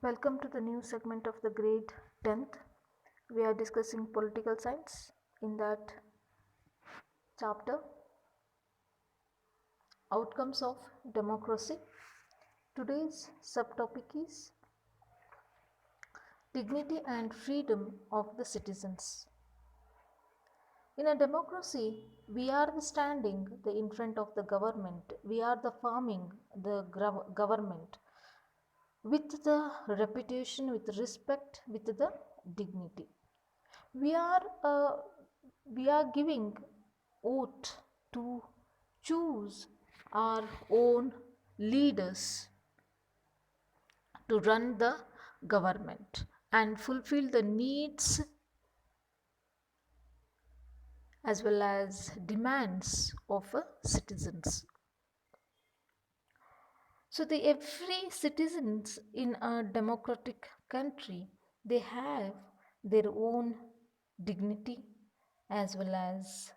Welcome to the new segment of the grade 10th. We are discussing political science. In that chapter, outcomes of democracy. Today's subtopic is dignity and freedom of the citizens. In a democracy, we are the standing the in front of the government. We are the farming the government with the reputation, with respect, with the dignity. We are uh, we are giving oath to choose our own leaders to run the government and fulfill the needs as well as demands of citizens. So the every citizens in a democratic country, they have their own dignity as well as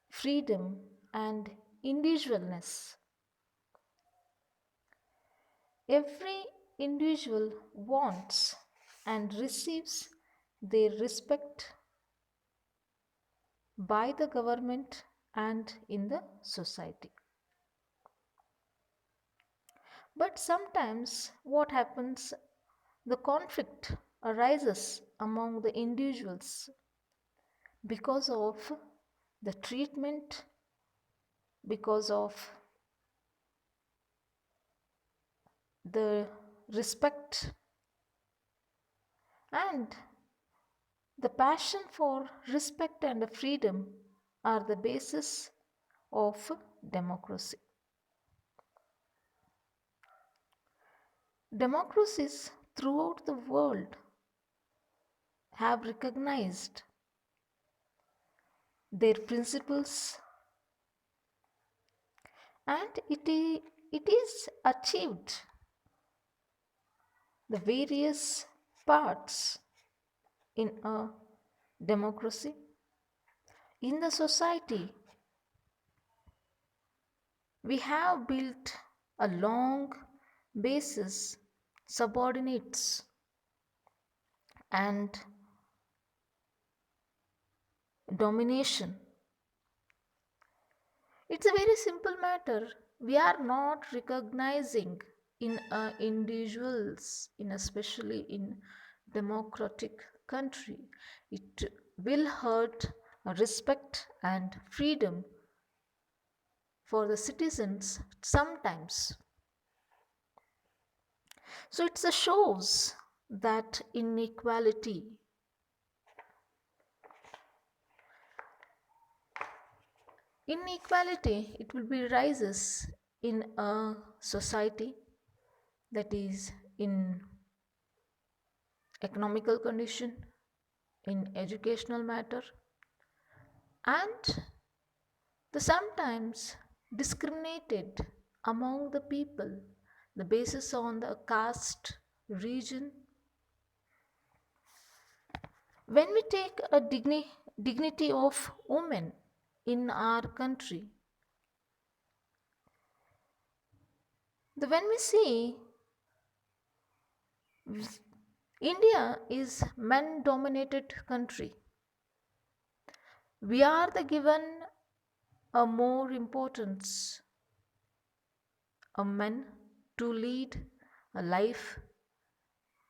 freedom and individualness. Every individual wants and receives their respect by the government and in the society. But sometimes what happens, the conflict arises among the individuals because of the treatment, because of the respect, and the passion for respect and freedom are the basis of democracy. Democracies throughout the world have recognized their principles, and it is achieved the various parts in a democracy. In the society, we have built a long basis, subordinates, and domination. It's a very simple matter. We are not recognizing in individuals, in especially in democratic country. It will hurt respect and freedom for the citizens sometimes. So it shows that inequality it will be rises in a society, that is in economical condition, in educational matter, and the sometimes discriminated among the people, the basis on the caste, region. When we take a dignity of women in our country, when we see India is men dominated country, we are the given a more importance a men to lead a life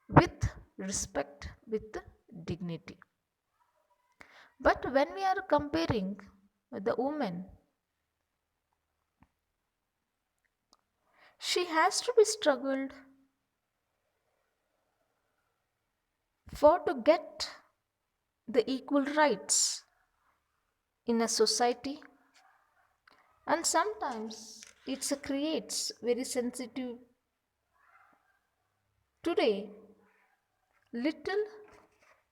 with respect, with dignity. But when we are comparing the woman, she has to be struggled for to get the equal rights in a society, and sometimes it creates very sensitive today little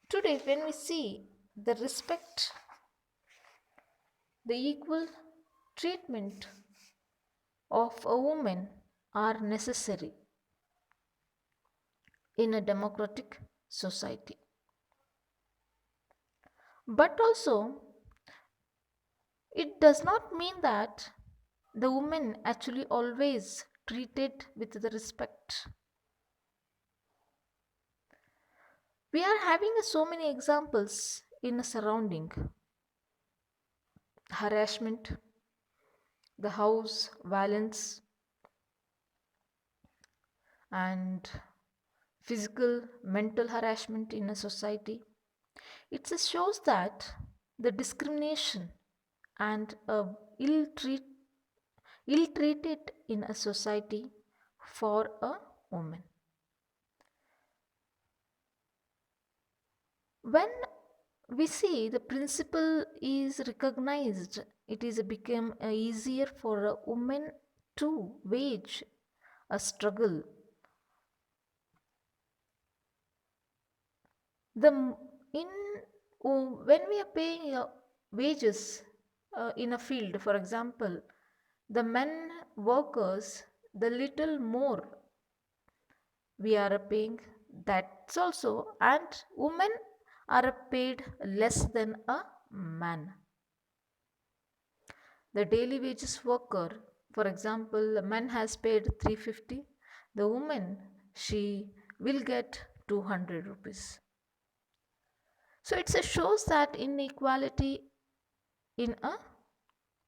today when we see the respect, the equal treatment of a woman are necessary in a democratic society. But also, it does not mean that the woman actually always treated with the respect. We are having so many examples in a surrounding: harassment, the house violence, and physical mental harassment in a society. It just shows that the discrimination and ill treat ill treated in a society for a woman. When we see the principle is recognized, it is become easier for a woman to wage a struggle. The in when we are paying wages in a field, for example, the men workers, the little more we are paying, that's also, and women are paid less than a man. The daily wages worker, for example, a man has paid 350, the woman, she will get 200 rupees. So it shows that inequality in a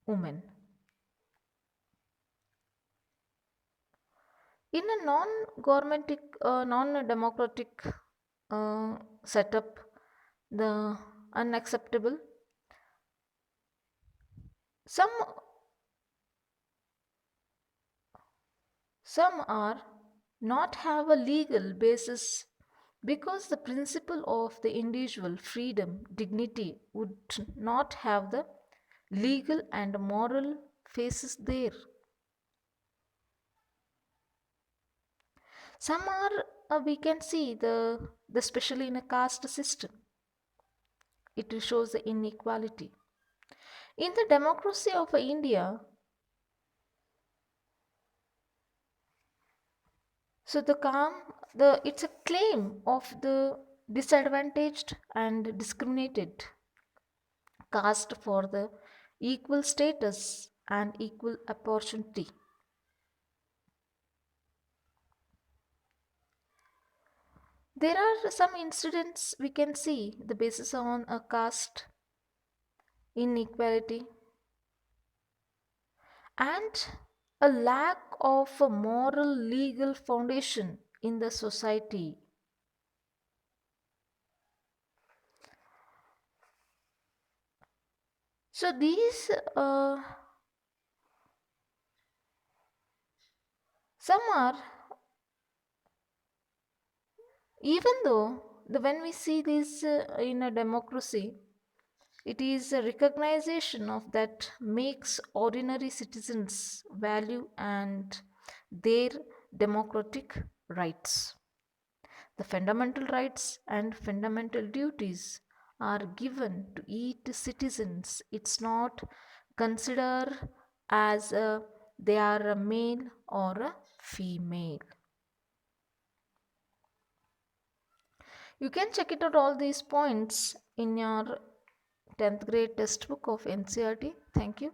woman. In a non-democratic setup, the unacceptable, some some are not have a legal basis because the principle of the individual freedom dignity would not have the legal and moral faces there. Some are we can see the especially in a caste system, it shows the inequality. In the democracy of India, so the it's a claim of the disadvantaged and discriminated caste for the equal status and equal opportunity. There are some incidents we can see the basis on a caste inequality and a lack of a moral legal foundation in the society. So these some are, even though when we see this in a democracy, it is a recognition of that makes ordinary citizens value and their democratic rights. The fundamental rights and fundamental duties are given to each citizens. It's not considered as they are a male or a female. You can check it out all these points in your 10th grade textbook of NCERT. Thank you.